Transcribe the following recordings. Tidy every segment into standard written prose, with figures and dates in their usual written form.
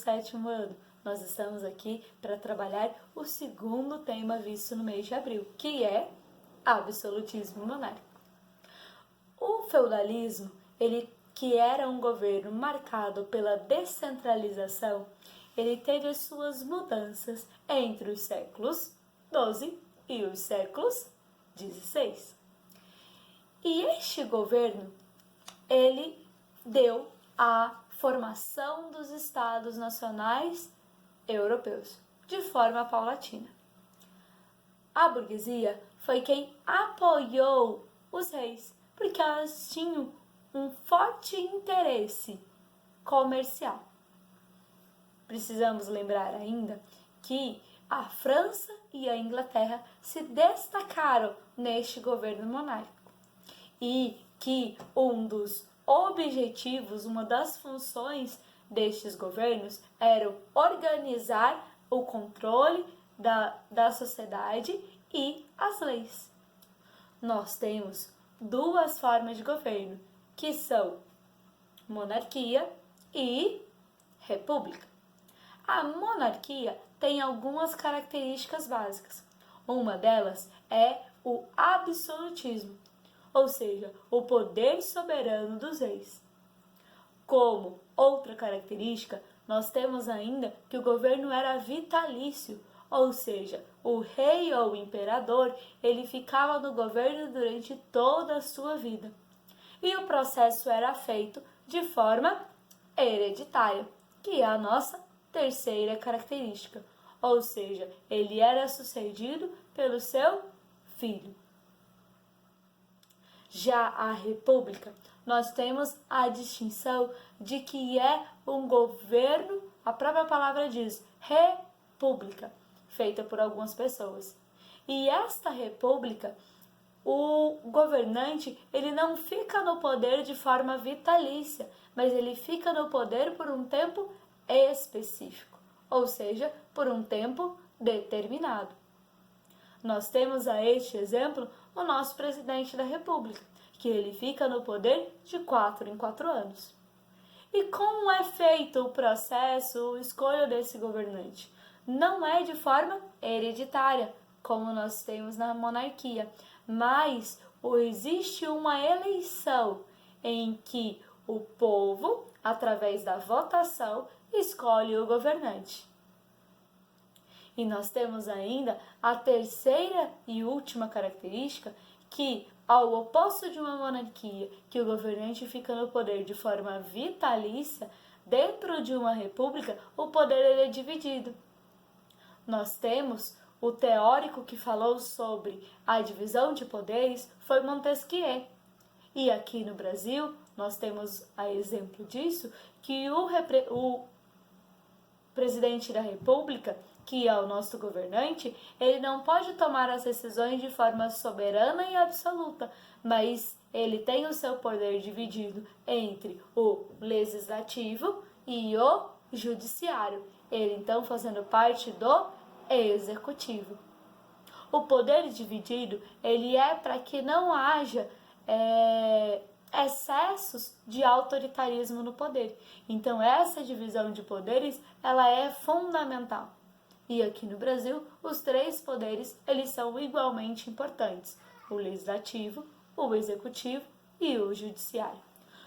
7º ano. Nós estamos aqui para trabalhar o segundo tema visto no mês de abril, que é absolutismo monárquico. O feudalismo, que era um governo marcado pela descentralização, ele teve as suas mudanças entre os séculos XII e os séculos XVI. E este governo, ele deu a formação dos estados nacionais europeus, de forma paulatina. A burguesia foi quem apoiou os reis, porque elas tinham um forte interesse comercial. Precisamos lembrar ainda que a França e a Inglaterra se destacaram neste governo monárquico e que um dos objetivos, uma das funções destes governos era organizar o controle da sociedade e as leis. Nós temos duas formas de governo, que são monarquia e república. A monarquia tem algumas características básicas. Uma delas é o absolutismo, ou seja, o poder soberano dos reis. Como outra característica, nós temos ainda que o governo era vitalício, ou seja, o rei ou o imperador, ele ficava no governo durante toda a sua vida. E o processo era feito de forma hereditária, que é a nossa terceira característica, ou seja, ele era sucedido pelo seu filho. Já a república, nós temos a distinção de que é um governo, a própria palavra diz, república, feita por algumas pessoas. E esta república, o governante, ele não fica no poder de forma vitalícia, mas ele fica no poder por um tempo específico, ou seja, por um tempo determinado. Nós temos a este exemplo o nosso presidente da República, que ele fica no poder de 4 em 4 anos. E como é feito o processo, a escolha desse governante? Não é de forma hereditária, como nós temos na monarquia, mas existe uma eleição em que o povo, através da votação, escolhe o governante. E nós temos ainda a terceira e última característica, que, ao oposto de uma monarquia, que o governante fica no poder de forma vitalícia, dentro de uma república, o poder ele é dividido. Nós temos o teórico que falou sobre a divisão de poderes foi Montesquieu. E aqui no Brasil, nós temos a exemplo disso, que o presidente da República, que é o nosso governante, ele não pode tomar as decisões de forma soberana e absoluta, mas ele tem o seu poder dividido entre o legislativo e o judiciário, ele então fazendo parte do executivo. O poder dividido, ele é para que não haja excessos de autoritarismo no poder. Então, essa divisão de poderes, ela é fundamental. E aqui no Brasil, os 3 poderes, eles são igualmente importantes: o legislativo, o executivo e o judiciário.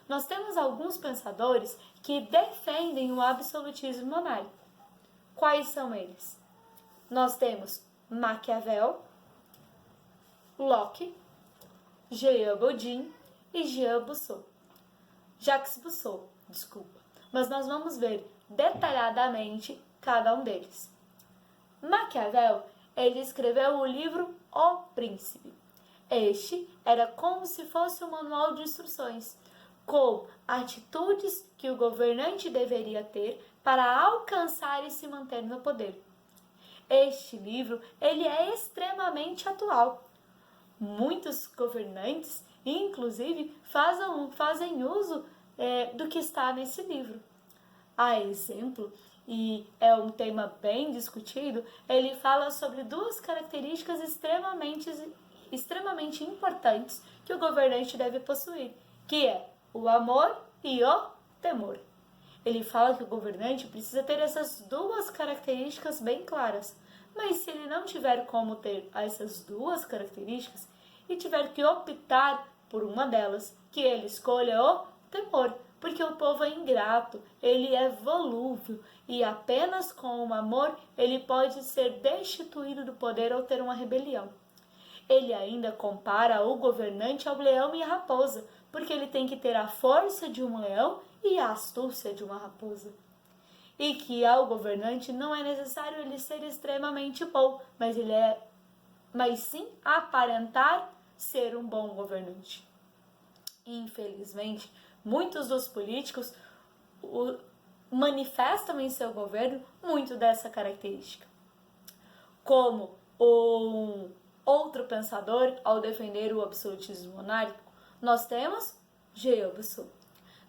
Nós temos alguns pensadores que defendem o absolutismo monárquico. Quais são eles? Nós temos Maquiavel, Locke, Jean Bodin e Jacques Rousseau, Mas nós vamos ver detalhadamente cada um deles. Maquiavel, ele escreveu o livro O Príncipe. Este era como se fosse um manual de instruções, com atitudes que o governante deveria ter para alcançar e se manter no poder. Este livro, ele é extremamente atual. Muitos governantes, inclusive, fazem uso do que está nesse livro. A exemplo, e é um tema bem discutido, ele fala sobre 2 características extremamente importantes que o governante deve possuir, que é o amor e o temor. Ele fala que o governante precisa ter essas duas características bem claras. Mas se ele não tiver como ter essas duas características e tiver que optar por uma delas, que ele escolha o temor, porque o povo é ingrato, ele é volúvel e apenas com o amor ele pode ser destituído do poder ou ter uma rebelião. Ele ainda compara o governante ao leão e a raposa, porque ele tem que ter a força de um leão e a astúcia de uma raposa. E que ao governante não é necessário ele ser extremamente bom, mas sim aparentar ser um bom governante. Infelizmente, muitos dos políticos manifestam em seu governo muito dessa característica. Como um outro pensador, ao defender o absolutismo monárquico, nós temos Jean Bossuet.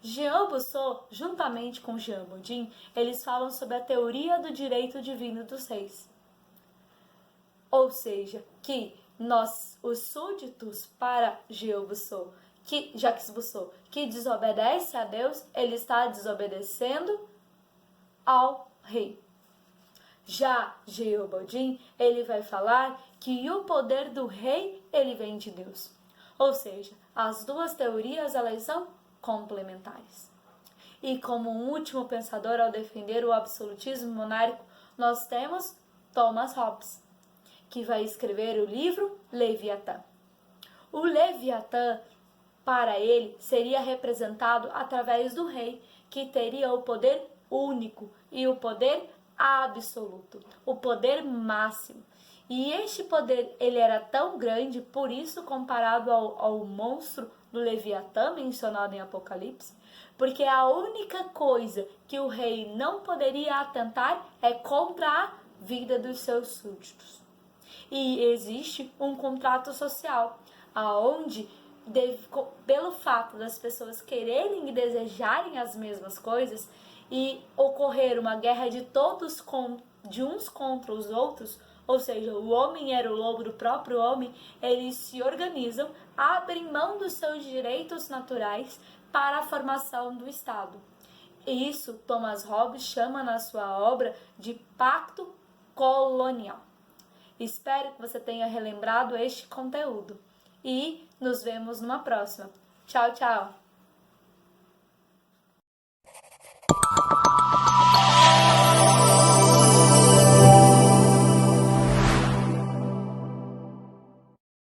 Jean Bossuet, juntamente com Jean Bodin, eles falam sobre a teoria do direito divino dos reis. Ou seja, que os súditos para Jean Bossuet, Jacques Bossuet, que desobedece a Deus, ele está desobedecendo ao rei. Já Jean Bodin, ele vai falar que o poder do rei, ele vem de Deus. Ou seja, as duas teorias, elas são complementares. E como um último pensador ao defender o absolutismo monárquico, nós temos Thomas Hobbes, que vai escrever o livro Leviatã. O Leviatã, para ele, seria representado através do rei, que teria o poder único e o poder absoluto, o poder máximo. E este poder, ele era tão grande, por isso comparado ao monstro do Leviatã mencionado em Apocalipse, porque a única coisa que o rei não poderia atentar é contra a vida dos seus súditos. E existe um contrato social, aonde pelo fato das pessoas quererem e desejarem as mesmas coisas e ocorrer uma guerra de uns contra os outros, ou seja, o homem era o lobo do próprio homem, eles se organizam, abrem mão dos seus direitos naturais para a formação do Estado. Isso Thomas Hobbes chama na sua obra de pacto colonial. Espero que você tenha relembrado este conteúdo e nos vemos numa próxima. Tchau, tchau!